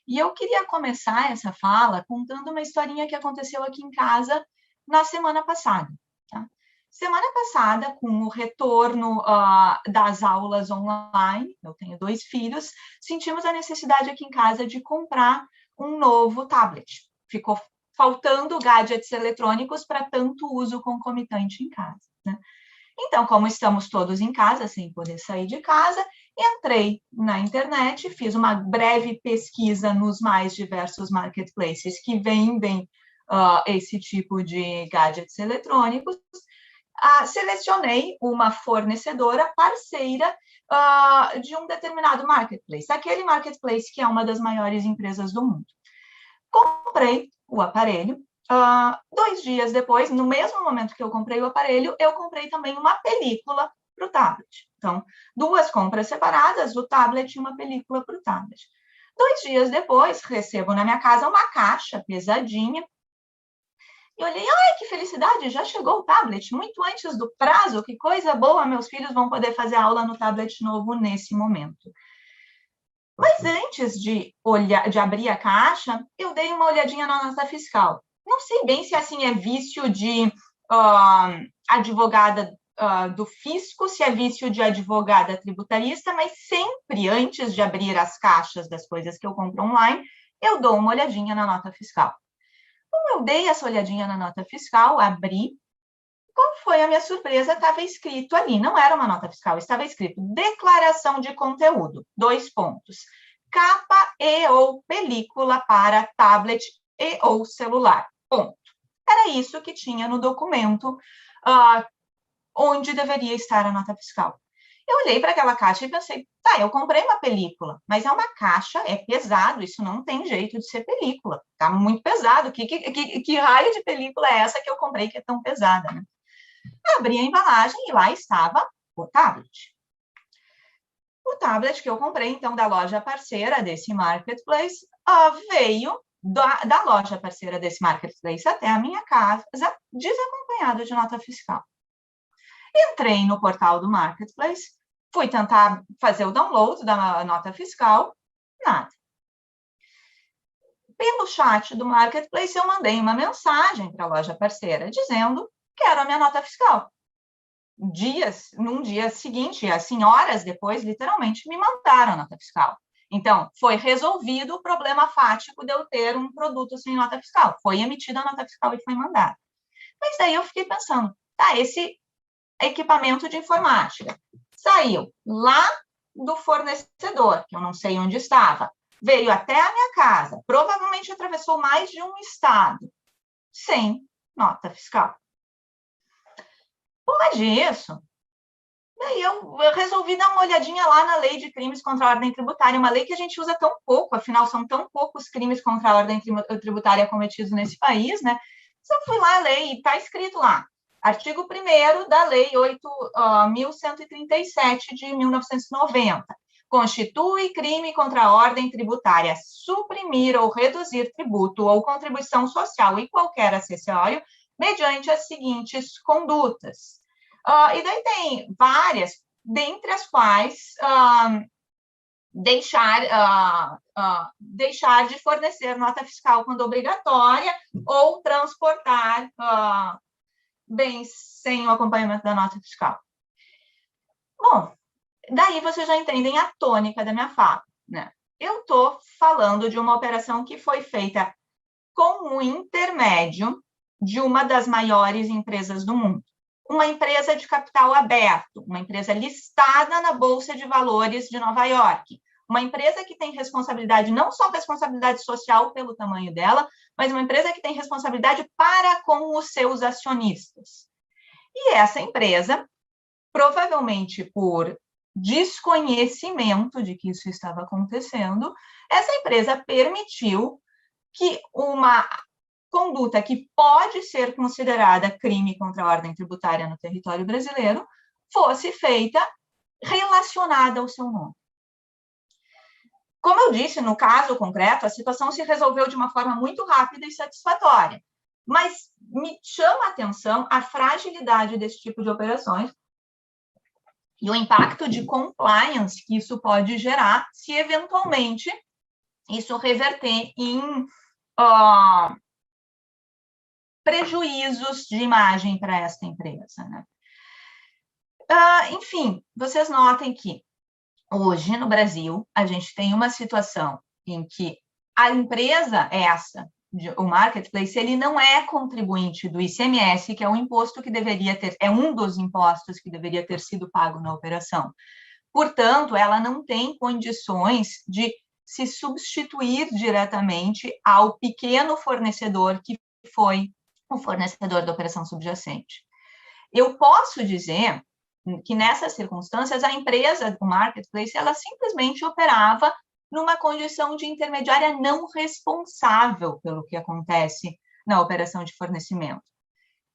E eu queria começar essa fala contando uma historinha que aconteceu aqui em casa na semana passada. Tá? Semana passada, com o retorno das aulas online, eu tenho 2 filhos, sentimos a necessidade aqui em casa de comprar um novo tablet. Ficou faltando gadgets eletrônicos para tanto uso concomitante em casa. Né? Então, como estamos todos em casa, sem poder sair de casa, entrei na internet, fiz uma breve pesquisa nos mais diversos marketplaces que vendem esse tipo de gadgets eletrônicos, selecionei uma fornecedora parceira de um determinado marketplace, aquele marketplace que é uma das maiores empresas do mundo. Comprei o aparelho. 2 dias depois, no mesmo momento que eu comprei o aparelho, eu comprei também uma película para o tablet. Então, 2 compras separadas, o tablet e uma película para o tablet. 2 dias depois, recebo na minha casa uma caixa pesadinha. E olhei, ai, que felicidade, já chegou o tablet, muito antes do prazo, que coisa boa, meus filhos vão poder fazer aula no tablet novo nesse momento. Mas antes de abrir a caixa, eu dei uma olhadinha na nota fiscal. Não sei bem se assim é vício de advogada do fisco, se é vício de advogada tributarista, mas sempre antes de abrir as caixas das coisas que eu compro online, eu dou uma olhadinha na nota fiscal. Como eu dei essa olhadinha na nota fiscal, abri, qual foi a minha surpresa? Estava escrito ali, não era uma nota fiscal, estava escrito declaração de conteúdo, 2 pontos. Capa e ou película para tablet e ou celular, ponto. Era isso que tinha no documento onde deveria estar a nota fiscal. Eu olhei para aquela caixa e pensei, tá, eu comprei uma película, mas é uma caixa, é pesado, isso não tem jeito de ser película, tá muito pesado, que raio de película é essa que eu comprei que é tão pesada, né? Abri a embalagem e lá estava o tablet. O tablet que eu comprei, então, da loja parceira desse marketplace, veio da loja parceira desse marketplace até a minha casa, desacompanhado de nota fiscal. Entrei no portal do marketplace, fui tentar fazer o download da nota fiscal, nada. Pelo chat do marketplace, eu mandei uma mensagem para a loja parceira, dizendo que era a minha nota fiscal. Num dia seguinte, assim, horas depois, literalmente, me mandaram a nota fiscal. Então, foi resolvido o problema fático de eu ter um produto sem nota fiscal. Foi emitida a nota fiscal e foi mandada. Mas daí eu fiquei pensando, tá, esse equipamento de informática saiu lá do fornecedor, que eu não sei onde estava, veio até a minha casa, provavelmente atravessou mais de um estado, sem nota fiscal. Por disso, daí eu resolvi dar uma olhadinha lá na lei de crimes contra a ordem tributária, uma lei que a gente usa tão pouco, afinal, são tão poucos crimes contra a ordem tributária cometidos nesse país, né? Então, eu fui lá ler e está escrito lá, artigo 1º da Lei 8.137 de 1990, constitui crime contra a ordem tributária suprimir ou reduzir tributo ou contribuição social e qualquer acessório mediante as seguintes condutas. E daí tem várias, dentre as quais deixar de fornecer nota fiscal quando obrigatória ou transportar bens sem o acompanhamento da nota fiscal. Bom, daí vocês já entendem a tônica da minha fala, né? Eu estou falando de uma operação que foi feita com o intermédio de uma das maiores empresas do mundo. Uma empresa de capital aberto, uma empresa listada na Bolsa de Valores de Nova York, uma empresa que tem responsabilidade, não só responsabilidade social pelo tamanho dela, mas uma empresa que tem responsabilidade para com os seus acionistas. E essa empresa, provavelmente por desconhecimento de que isso estava acontecendo, essa empresa permitiu que uma conduta que pode ser considerada crime contra a ordem tributária no território brasileiro fosse feita relacionada ao seu nome. Como eu disse, no caso concreto, a situação se resolveu de uma forma muito rápida e satisfatória, mas me chama a atenção a fragilidade desse tipo de operações e o impacto de compliance que isso pode gerar se, eventualmente, isso reverter em prejuízos de imagem para esta empresa, né? Enfim, vocês notem que hoje no Brasil a gente tem uma situação em que a empresa o marketplace, ele não é contribuinte do ICMS, que é um imposto que deveria ter, é um dos impostos que deveria ter sido pago na operação. Portanto, ela não tem condições de se substituir diretamente ao pequeno fornecedor que foi o fornecedor da operação subjacente. Eu posso dizer que nessas circunstâncias a empresa, o marketplace, ela simplesmente operava numa condição de intermediária não responsável pelo que acontece na operação de fornecimento.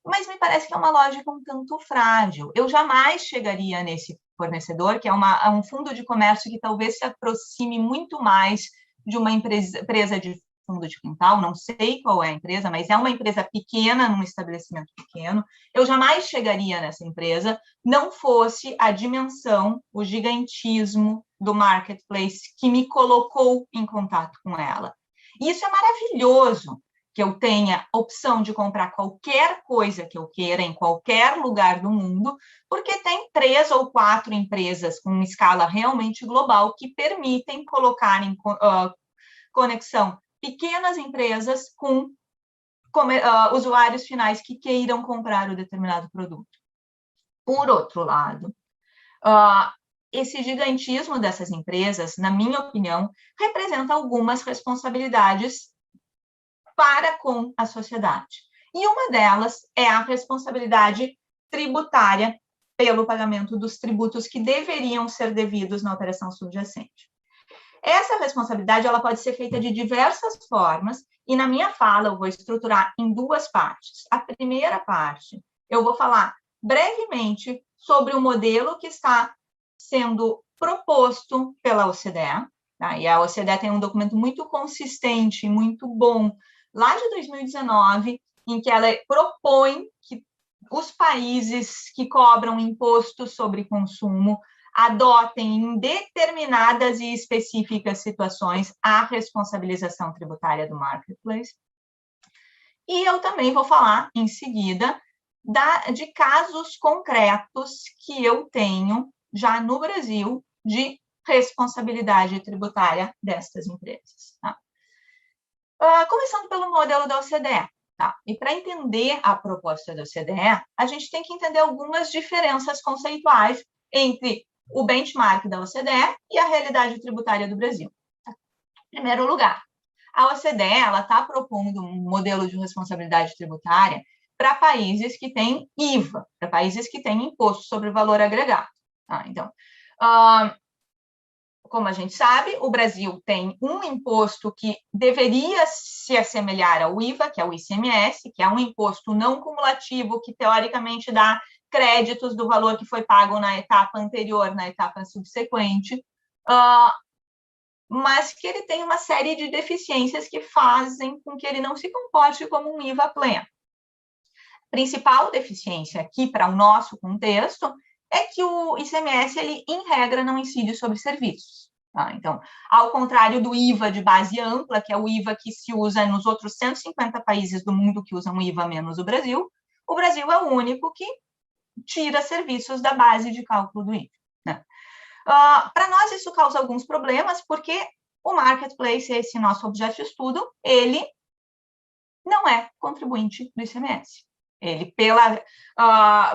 Mas me parece que é uma lógica um tanto frágil. Eu jamais chegaria nesse fornecedor, que é um fundo de comércio que talvez se aproxime muito mais de uma empresa de fundo de quintal, não sei qual é a empresa, mas é uma empresa pequena, num estabelecimento pequeno. Eu jamais chegaria nessa empresa, não fosse a dimensão, o gigantismo do marketplace que me colocou em contato com ela. E isso é maravilhoso, que eu tenha opção de comprar qualquer coisa que eu queira em qualquer lugar do mundo, porque tem 3 ou 4 empresas com uma escala realmente global que permitem colocar em conexão pequenas empresas com usuários finais que queiram comprar o determinado produto. Por outro lado, esse gigantismo dessas empresas, na minha opinião, representa algumas responsabilidades para com a sociedade. E uma delas é a responsabilidade tributária pelo pagamento dos tributos que deveriam ser devidos na operação subjacente. Essa responsabilidade ela pode ser feita de diversas formas, e na minha fala eu vou estruturar em 2 partes. A primeira parte, eu vou falar brevemente sobre o modelo que está sendo proposto pela OCDE, tá? E a OCDE tem um documento muito consistente, muito bom, lá de 2019, em que ela propõe que os países que cobram imposto sobre consumo adotem em determinadas e específicas situações a responsabilização tributária do marketplace. E eu também vou falar, em seguida, de casos concretos que eu tenho já no Brasil de responsabilidade tributária destas empresas. Tá? Começando pelo modelo da OCDE. Tá? E para entender a proposta da OCDE, a gente tem que entender algumas diferenças conceituais entre o benchmark da OCDE e a realidade tributária do Brasil. Em primeiro lugar, a OCDE está propondo um modelo de responsabilidade tributária para países que têm IVA, para países que têm imposto sobre o valor agregado. Tá? Então, como a gente sabe, o Brasil tem um imposto que deveria se assemelhar ao IVA, que é o ICMS, que é um imposto não cumulativo, que teoricamente dá créditos do valor que foi pago na etapa anterior, na etapa subsequente, mas que ele tem uma série de deficiências que fazem com que ele não se comporte como um IVA pleno. A principal deficiência aqui, para o nosso contexto, é que o ICMS, ele, em regra, não incide sobre serviços. Tá? Então, ao contrário do IVA de base ampla, que é o IVA que se usa nos outros 150 países do mundo que usam IVA menos o Brasil é o único que tira serviços da base de cálculo do IVA. Né? Para nós, isso causa alguns problemas, porque o marketplace, esse nosso objeto de estudo, ele não é contribuinte do ICMS. Ele,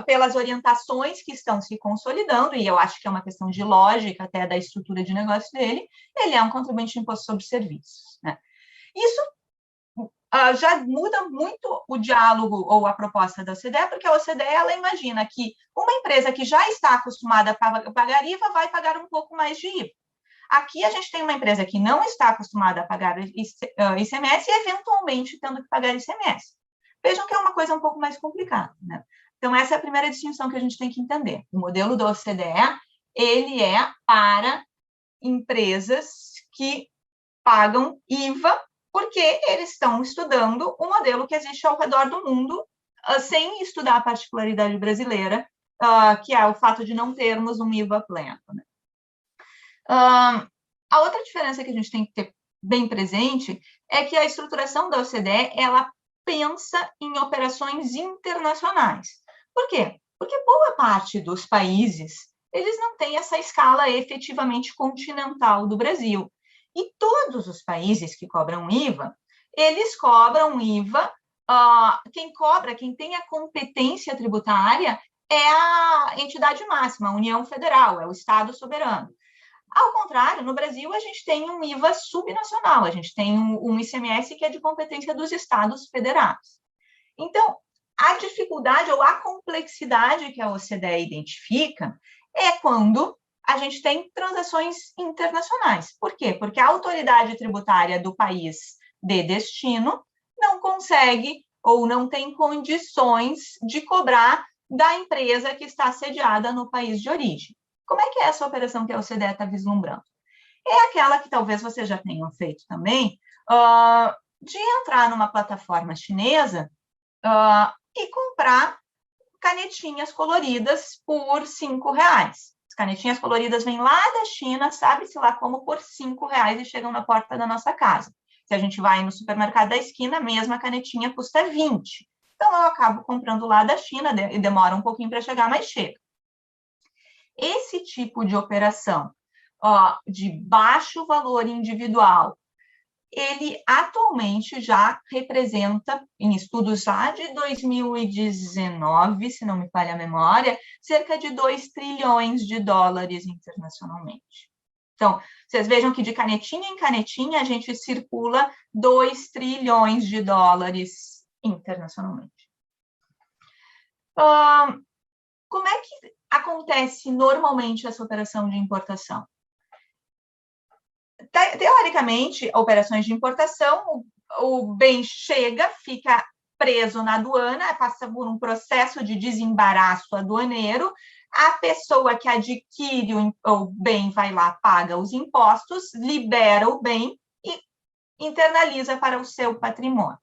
pelas orientações que estão se consolidando, e eu acho que é uma questão de lógica até da estrutura de negócio dele, ele é um contribuinte de imposto sobre serviços. Né? Isso já muda muito o diálogo ou a proposta da OCDE, porque a OCDE ela imagina que uma empresa que já está acostumada a pagar IVA vai pagar um pouco mais de IVA. Aqui a gente tem uma empresa que não está acostumada a pagar ICMS e, eventualmente, tendo que pagar ICMS. Vejam que é uma coisa um pouco mais complicada. Né? Então, essa é a primeira distinção que a gente tem que entender. O modelo da OCDE, ele é para empresas que pagam IVA porque eles estão estudando o modelo que existe ao redor do mundo, sem estudar a particularidade brasileira, que é o fato de não termos um IVA pleno. Né? A outra diferença que a gente tem que ter bem presente é que a estruturação da OCDE, ela pensa em operações internacionais. Por quê? Porque boa parte dos países, eles não têm essa escala efetivamente continental do Brasil. E todos os países que cobram IVA, eles cobram IVA, quem tem a competência tributária é a entidade máxima, a União Federal, é o Estado soberano. Ao contrário, no Brasil, a gente tem um IVA subnacional, a gente tem um ICMS que é de competência dos estados federados. Então, a dificuldade ou a complexidade que a OCDE identifica é quando a gente tem transações internacionais. Por quê? Porque a autoridade tributária do país de destino não consegue ou não tem condições de cobrar da empresa que está sediada no país de origem. Como é que é essa operação que a OCDE está vislumbrando? É aquela que talvez vocês já tenham feito também, de entrar numa plataforma chinesa e comprar canetinhas coloridas por R$5. As canetinhas coloridas vêm lá da China, sabe-se lá como, por R$5 e chegam na porta da nossa casa. Se a gente vai no supermercado da esquina, a mesma canetinha custa 20. Então, eu acabo comprando lá da China e demora um pouquinho para chegar, mas chega. Esse tipo de operação de baixo valor individual, ele atualmente já representa, em estudos já de 2019, se não me falha a memória, cerca de 2 trilhões de dólares internacionalmente. Então, vocês vejam que de canetinha em canetinha a gente circula 2 trilhões de dólares internacionalmente. Como é que acontece normalmente essa operação de importação? Teoricamente, operações de importação, o bem chega, fica preso na aduana, passa por um processo de desembaraço aduaneiro, a pessoa que adquire o bem vai lá, paga os impostos, libera o bem e internaliza para o seu patrimônio.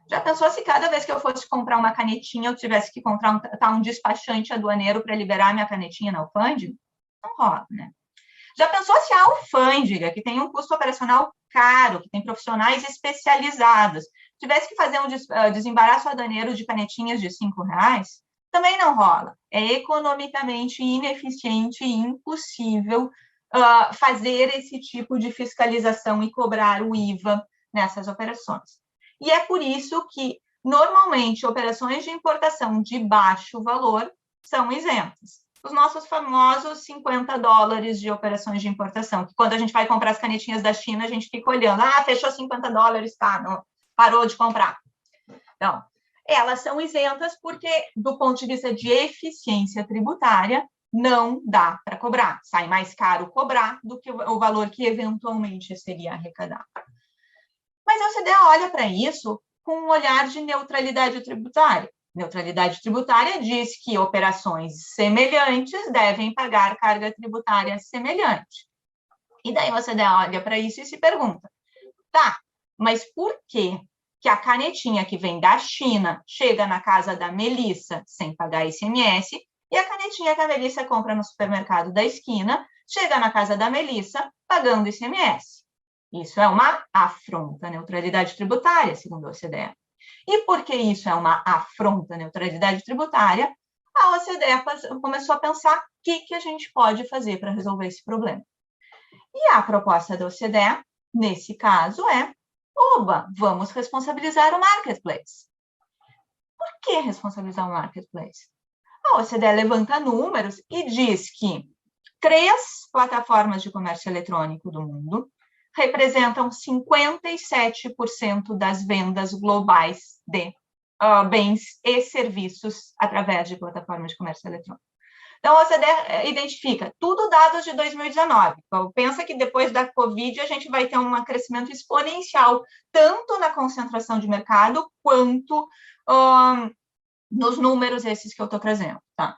Já pensou se cada vez que eu fosse comprar uma canetinha, eu tivesse que contratar um despachante aduaneiro para liberar minha canetinha na alfândega? Não rola, né? Já pensou se a alfândega, que tem um custo operacional caro, que tem profissionais especializados, tivesse que fazer um desembaraço aduaneiro de canetinhas de R$5? Também não rola. É economicamente ineficiente e impossível fazer esse tipo de fiscalização e cobrar o IVA nessas operações. E é por isso que, normalmente, operações de importação de baixo valor são isentas. Os nossos famosos $50 de operações de importação, que quando a gente vai comprar as canetinhas da China, a gente fica olhando, fechou $50, tá, não, parou de comprar. Então, elas são isentas porque, do ponto de vista de eficiência tributária, não dá para cobrar. Sai mais caro cobrar do que o valor que eventualmente seria arrecadado. Mas a OCDE olha para isso com um olhar de neutralidade tributária. Neutralidade tributária diz que operações semelhantes devem pagar carga tributária semelhante. E daí a OCDE olha para isso e se pergunta, tá, mas por que a canetinha que vem da China chega na casa da Melissa sem pagar ICMS e a canetinha que a Melissa compra no supermercado da esquina chega na casa da Melissa pagando ICMS? Isso é uma afronta à neutralidade tributária, segundo a OCDE. E por que isso é uma afronta à neutralidade tributária? A OCDE começou a pensar o que a gente pode fazer para resolver esse problema. E a proposta da OCDE, nesse caso, vamos responsabilizar o marketplace. Por que responsabilizar o marketplace? A OCDE levanta números e diz que 3 plataformas de comércio eletrônico do mundo representam 57% das vendas globais de bens e serviços através de plataformas de comércio eletrônico. Então, a OCDE identifica tudo dados de 2019. Então, pensa que depois da Covid a gente vai ter um crescimento exponencial, tanto na concentração de mercado, quanto nos números esses que eu estou trazendo. Tá?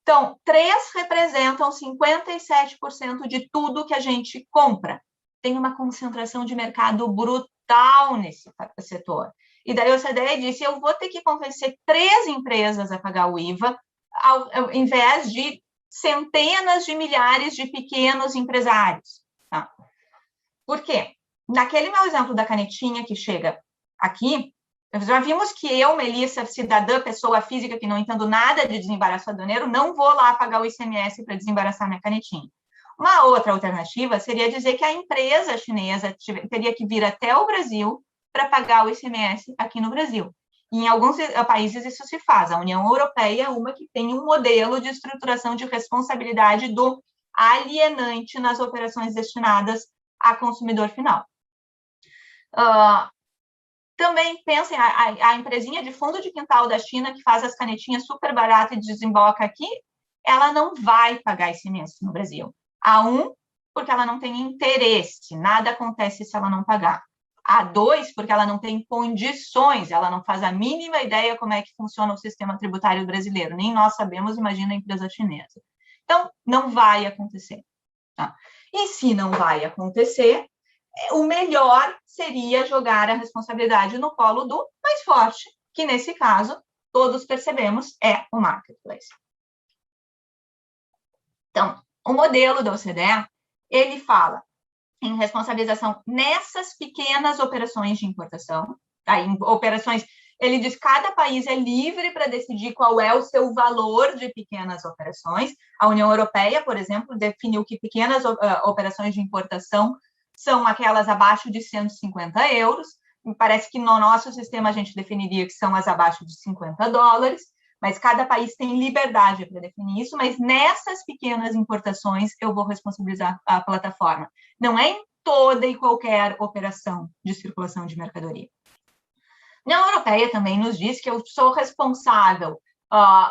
Então, 3 representam 57% de tudo que a gente compra. Tem uma concentração de mercado brutal nesse setor. E daí a OCDE disse, eu vou ter que convencer 3 empresas a pagar o IVA, ao invés de centenas de milhares de pequenos empresários. Tá? Por quê? Naquele meu exemplo da canetinha que chega aqui, já vimos que eu, Melissa, cidadã, pessoa física que não entendo nada de desembaraço aduaneiro, não vou lá pagar o ICMS para desembaraçar minha canetinha. Uma outra alternativa seria dizer que a empresa chinesa teria que vir até o Brasil para pagar o ICMS aqui no Brasil. E em alguns países isso se faz. A União Europeia é uma que tem um modelo de estruturação de responsabilidade do alienante nas operações destinadas a consumidor final. Também pensem, a empresinha de fundo de quintal da China, que faz as canetinhas super baratas e desemboca aqui, ela não vai pagar ICMS no Brasil. Porque ela não tem interesse, nada acontece se ela não pagar. A2, porque ela não tem condições, ela não faz a mínima ideia como é que funciona o sistema tributário brasileiro, nem nós sabemos, imagina a empresa chinesa. Então, não vai acontecer. Tá? E se não vai acontecer, o melhor seria jogar a responsabilidade no colo do mais forte, que nesse caso, todos percebemos, é o marketplace. Então, o modelo da OCDE, ele fala em responsabilização nessas pequenas operações de importação, tá? Em operações, ele diz que cada país é livre para decidir qual é o seu valor de pequenas operações. A União Europeia, por exemplo, definiu que pequenas operações de importação são aquelas abaixo de 150 euros. Me parece que no nosso sistema a gente definiria que são as abaixo de 50 dólares, mas cada país tem liberdade para definir isso, mas nessas pequenas importações eu vou responsabilizar a plataforma. Não é em toda e qualquer operação de circulação de mercadoria. A União Europeia também nos diz que eu sou responsável,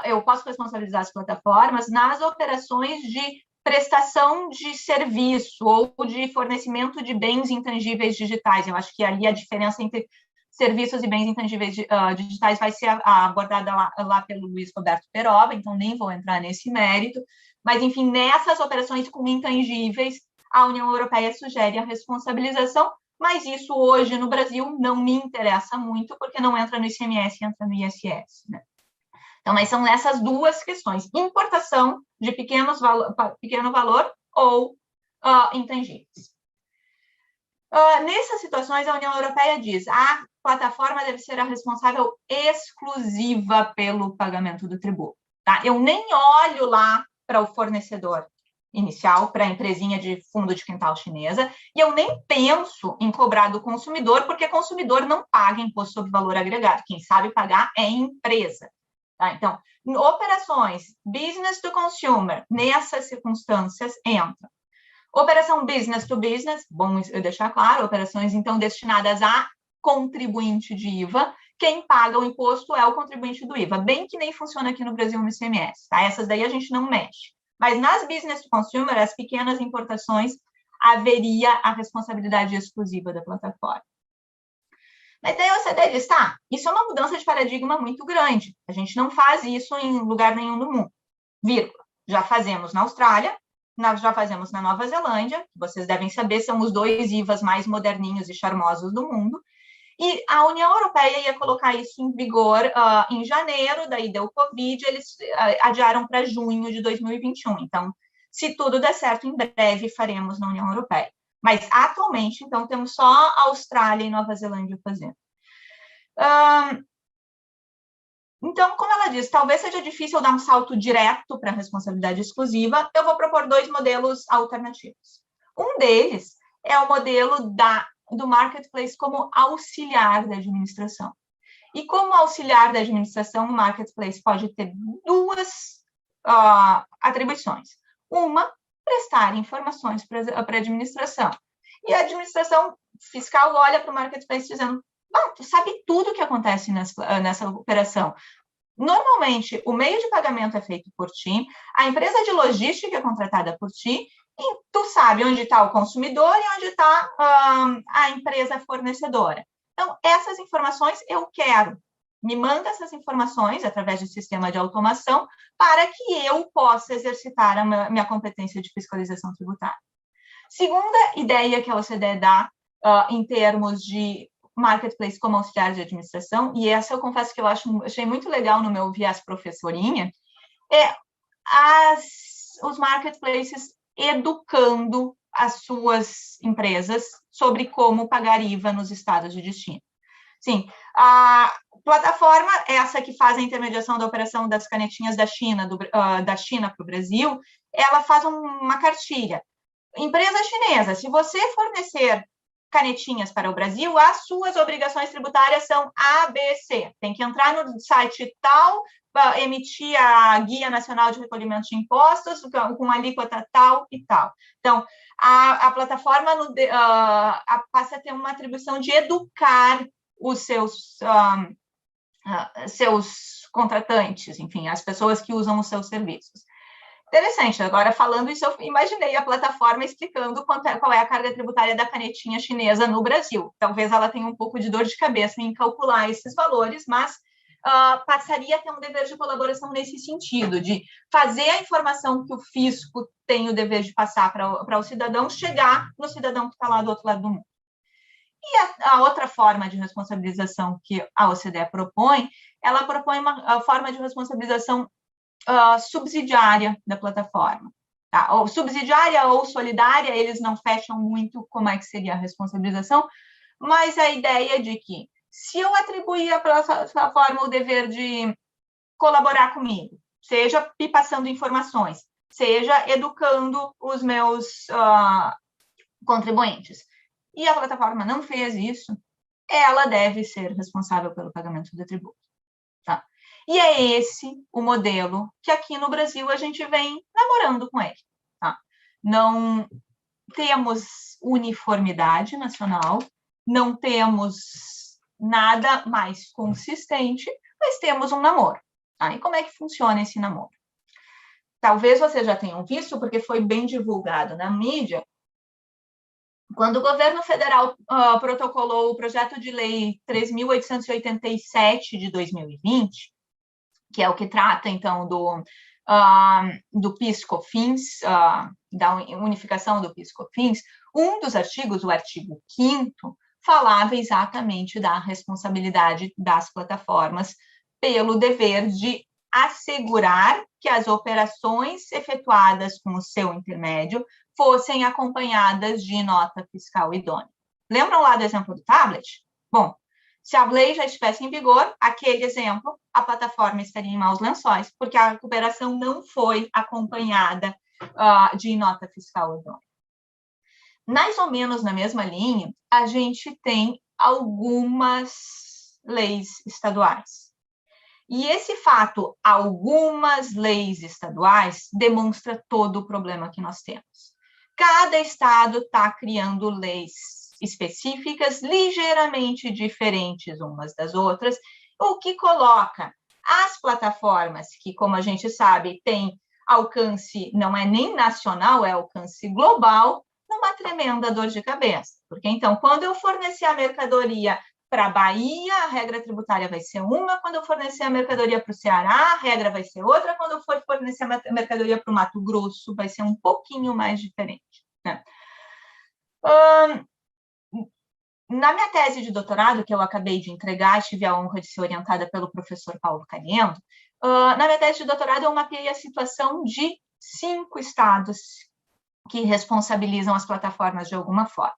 eu posso responsabilizar as plataformas nas operações de prestação de serviço ou de fornecimento de bens intangíveis digitais. Eu acho que ali a diferença entre serviços e bens intangíveis digitais vai ser abordada lá pelo Luiz Roberto Peroba, então nem vou entrar nesse mérito, mas, enfim, nessas operações com intangíveis, a União Europeia sugere a responsabilização, mas isso hoje no Brasil não me interessa muito, porque não entra no ICMS, entra no ISS, né? Então, mas são essas duas questões, importação de pequeno valor ou intangíveis. Nessas situações, a União Europeia diz a plataforma deve ser a responsável exclusiva pelo pagamento do tributo. Tá? Eu nem olho lá para o fornecedor inicial, para a empresinha de fundo de quintal chinesa, e eu nem penso em cobrar do consumidor, porque consumidor não paga imposto sobre valor agregado. Quem sabe pagar é a empresa. Tá? Então, operações business to consumer, nessas circunstâncias, entra. Operação business to business, bom eu deixar claro, operações, então, destinadas a contribuinte de IVA, quem paga o imposto é o contribuinte do IVA, bem que nem funciona aqui no Brasil no ICMS, tá? Essas daí a gente não mexe. Mas nas business to consumer, as pequenas importações, haveria a responsabilidade exclusiva da plataforma. Mas daí você diz, tá, isso é uma mudança de paradigma muito grande, a gente não faz isso em lugar nenhum do mundo, vírgula. Já fazemos na Austrália, nós já fazemos na Nova Zelândia, que vocês devem saber, são os 2 IVAs mais moderninhos e charmosos do mundo, e a União Europeia ia colocar isso em vigor em janeiro, daí deu Covid, eles adiaram para junho de 2021. Então, se tudo der certo, em breve faremos na União Europeia. Mas, atualmente, então, temos só Austrália e Nova Zelândia fazendo. Então, como ela diz, talvez seja difícil dar um salto direto para a responsabilidade exclusiva, eu vou propor 2 modelos alternativos. Um deles é o modelo do marketplace como auxiliar da administração. E como auxiliar da administração, o marketplace pode ter 2 atribuições. Uma, prestar informações para a administração. E a administração fiscal olha para o marketplace dizendo, tu sabe tudo o que acontece nessa operação. Normalmente, o meio de pagamento é feito por ti, a empresa de logística é contratada por ti, e tu sabe onde está o consumidor e onde está a empresa fornecedora. Então, essas informações eu quero. Me manda essas informações através do sistema de automação para que eu possa exercitar a minha competência de fiscalização tributária. Segunda ideia que a OCDE dá em termos de marketplace como auxiliar de administração, e essa eu confesso que eu achei muito legal no meu viés professorinha, é os marketplaces educando as suas empresas sobre como pagar IVA nos estados de destino. Sim, a plataforma, essa que faz a intermediação da operação das canetinhas da China, da China para o Brasil, ela faz uma cartilha. Empresa chinesa, se você fornecer canetinhas para o Brasil, as suas obrigações tributárias são A, B, C. Tem que entrar no site tal, emitir a Guia Nacional de Recolhimento de Impostos, com alíquota tal e tal. Então, a plataforma passa a ter uma atribuição de educar os seus contratantes, enfim, as pessoas que usam os seus serviços. Interessante, agora falando isso, eu imaginei a plataforma explicando qual é a carga tributária da canetinha chinesa no Brasil. Talvez ela tenha um pouco de dor de cabeça em calcular esses valores, mas passaria a ter um dever de colaboração nesse sentido, de fazer a informação que o fisco tem o dever de passar para o cidadão chegar no cidadão que está lá do outro lado do mundo. E a outra forma de responsabilização que a OCDE propõe, ela propõe uma forma de responsabilização subsidiária da plataforma. Tá? Ou subsidiária ou solidária, eles não fecham muito como é que seria a responsabilização, mas a ideia de que, se eu atribuir à plataforma o dever de colaborar comigo, seja me passando informações, seja educando os meus contribuintes, e a plataforma não fez isso, ela deve ser responsável pelo pagamento do tributo. Tá? E é esse o modelo que aqui no Brasil a gente vem namorando com ele. Tá? Não temos uniformidade nacional, não temos nada mais consistente, mas temos um namoro. Tá? E como é que funciona esse namoro? Talvez vocês já tenham visto, porque foi bem divulgado na mídia, quando o governo federal protocolou o projeto de lei 3.887 de 2020, que é o que trata, então, do PIS/COFINS, da unificação do PIS/COFINS, um dos artigos, o artigo 5º, falava exatamente da responsabilidade das plataformas pelo dever de assegurar que as operações efetuadas com o seu intermédio fossem acompanhadas de nota fiscal idônea. Lembram lá do exemplo do tablet? Bom, se a lei já estivesse em vigor, aquele exemplo, a plataforma estaria em maus lençóis, porque a operação não foi acompanhada de nota fiscal idônea. Mais ou menos na mesma linha, a gente tem algumas leis estaduais. E esse fato, algumas leis estaduais, demonstra todo o problema que nós temos. Cada estado está criando leis específicas, ligeiramente diferentes umas das outras, o que coloca as plataformas, que, como a gente sabe, tem alcance, não é nem nacional, é alcance global, numa tremenda dor de cabeça. Porque, então, quando eu fornecer a mercadoria para a Bahia, a regra tributária vai ser uma, quando eu fornecer a mercadoria para o Ceará, a regra vai ser outra, quando eu for fornecer a mercadoria para o Mato Grosso, vai ser um pouquinho mais diferente. Né? Na minha tese de doutorado, que eu acabei de entregar, tive a honra de ser orientada pelo professor Paulo Caliendo, na minha tese de doutorado eu mapeei a situação de 5 estados que responsabilizam as plataformas de alguma forma.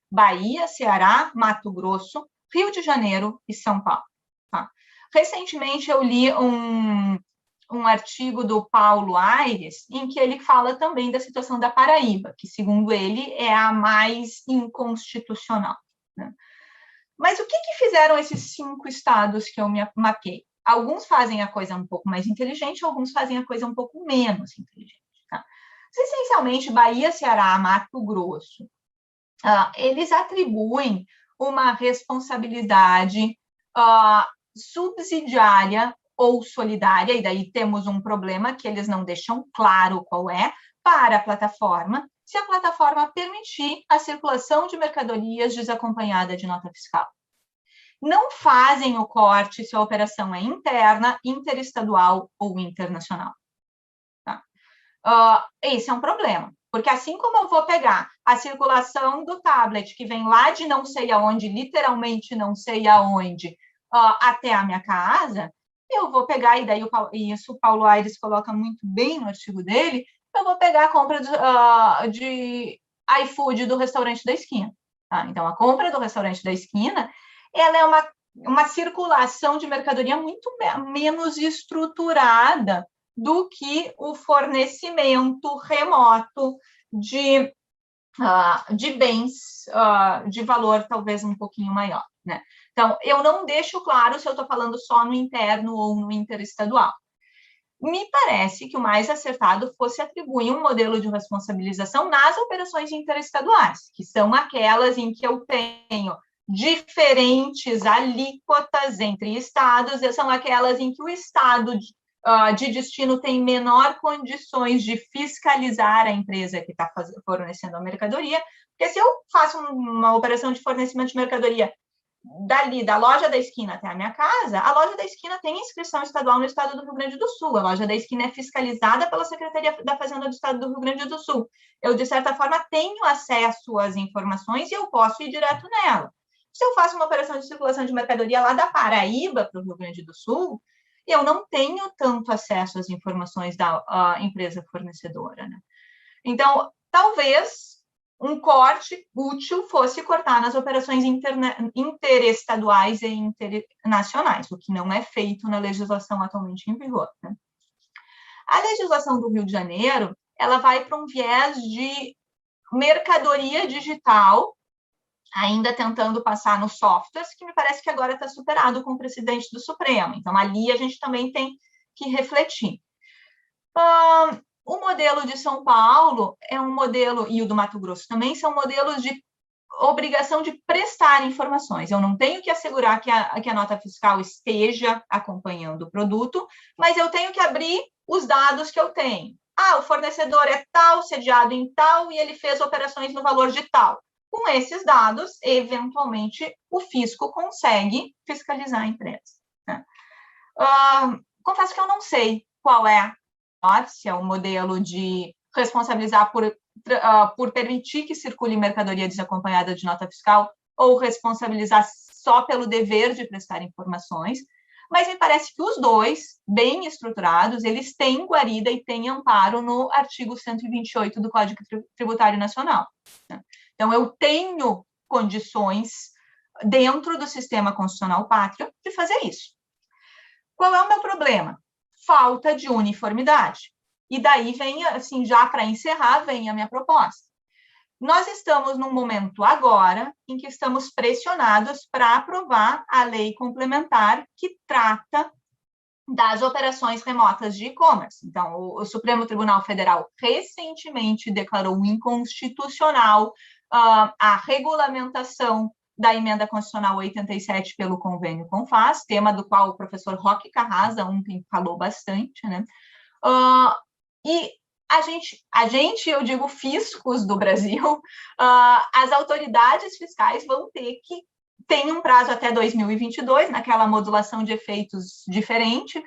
Bahia, Ceará, Mato Grosso, Rio de Janeiro e São Paulo. Tá? Recentemente, eu li um artigo do Paulo Aires, em que ele fala também da situação da Paraíba, que, segundo ele, é a mais inconstitucional. Né? Mas o que fizeram esses 5 estados que eu me mapeei? Alguns fazem a coisa um pouco mais inteligente, alguns fazem a coisa um pouco menos inteligente. Tá? Essencialmente, Bahia, Ceará, Mato Grosso, eles atribuem uma responsabilidade subsidiária ou solidária, e daí temos um problema que eles não deixam claro qual é, para a plataforma, se a plataforma permitir a circulação de mercadorias desacompanhada de nota fiscal. Não fazem o corte se a operação é interna, interestadual ou internacional. Tá? Esse é um problema. Porque assim como eu vou pegar a circulação do tablet, que vem lá de não sei aonde, literalmente não sei aonde, até a minha casa, eu vou pegar, e daí isso o Paulo Aires coloca muito bem no artigo dele, eu vou pegar a compra iFood do restaurante da esquina. Tá? Então, a compra do restaurante da esquina, ela é uma circulação de mercadoria muito menos estruturada do que o fornecimento remoto de bens de valor talvez um pouquinho maior, né? Então, eu não deixo claro se eu estou falando só no interno ou no interestadual. Me parece que o mais acertado fosse atribuir um modelo de responsabilização nas operações interestaduais, que são aquelas em que eu tenho diferentes alíquotas entre estados, e são aquelas em que o estado de destino tem menor condições de fiscalizar a empresa que está fornecendo a mercadoria, porque se eu faço uma operação de fornecimento de mercadoria dali, da loja da esquina até a minha casa, a loja da esquina tem inscrição estadual no estado do Rio Grande do Sul, a loja da esquina é fiscalizada pela Secretaria da Fazenda do estado do Rio Grande do Sul. Eu, de certa forma, tenho acesso às informações e eu posso ir direto nela. Se eu faço uma operação de circulação de mercadoria lá da Paraíba para o Rio Grande do Sul, eu não tenho tanto acesso às informações da empresa fornecedora, né? Então, talvez um corte útil fosse cortar nas operações interestaduais e internacionais, o que não é feito na legislação atualmente em vigor, né? A legislação do Rio de Janeiro, ela vai para um viés de mercadoria digital, ainda tentando passar nos softwares, que me parece que agora está superado com o presidente do Supremo. Então, ali a gente também tem que refletir. O modelo de São Paulo é um modelo, e o do Mato Grosso também, são modelos de obrigação de prestar informações. Eu não tenho que assegurar que a nota fiscal esteja acompanhando o produto, mas eu tenho que abrir os dados que eu tenho. O fornecedor é tal, sediado em tal, e ele fez operações no valor de tal. Com esses dados, eventualmente, o fisco consegue fiscalizar a empresa, né? Confesso que eu não sei qual é se é o modelo de responsabilizar por permitir que circule mercadoria desacompanhada de nota fiscal ou responsabilizar só pelo dever de prestar informações, mas me parece que os dois, bem estruturados, eles têm guarida e têm amparo no artigo 128 do Código Tributário Nacional, né? Então, eu tenho condições dentro do sistema constitucional pátrio de fazer isso. Qual é o meu problema? Falta de uniformidade. E daí vem, assim, já para encerrar, vem a minha proposta. Nós estamos num momento agora em que estamos pressionados para aprovar a lei complementar que trata das operações remotas de e-commerce. Então, o Supremo Tribunal Federal recentemente declarou inconstitucional a regulamentação da emenda constitucional 87 pelo convênio CONFAS, tema do qual o professor Roque Carrasa ontem falou bastante, né? E a gente, eu digo fiscos do Brasil, as autoridades fiscais vão ter que ter um prazo até 2022, naquela modulação de efeitos diferente,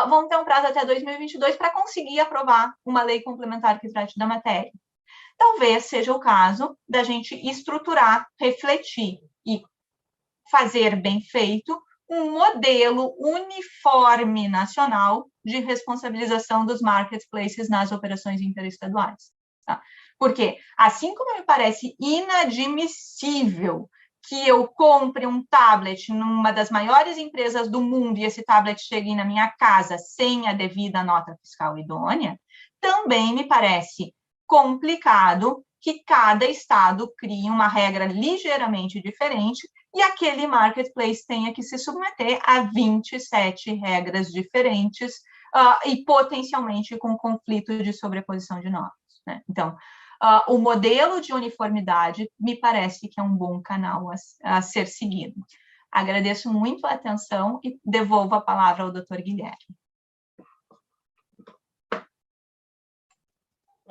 vão ter um prazo até 2022 para conseguir aprovar uma lei complementar que trate da matéria. Talvez seja o caso da gente estruturar, refletir e fazer bem feito um modelo uniforme nacional de responsabilização dos marketplaces nas operações interestaduais. Tá? Porque, assim como me parece inadmissível que eu compre um tablet numa das maiores empresas do mundo e esse tablet chegue na minha casa sem a devida nota fiscal idônea, também me parece complicado que cada estado crie uma regra ligeiramente diferente e aquele marketplace tenha que se submeter a 27 regras diferentes e potencialmente com conflito de sobreposição de normas, né? Então, o modelo de uniformidade me parece que é um bom canal a ser seguido. Agradeço muito a atenção e devolvo a palavra ao Dr. Guilherme.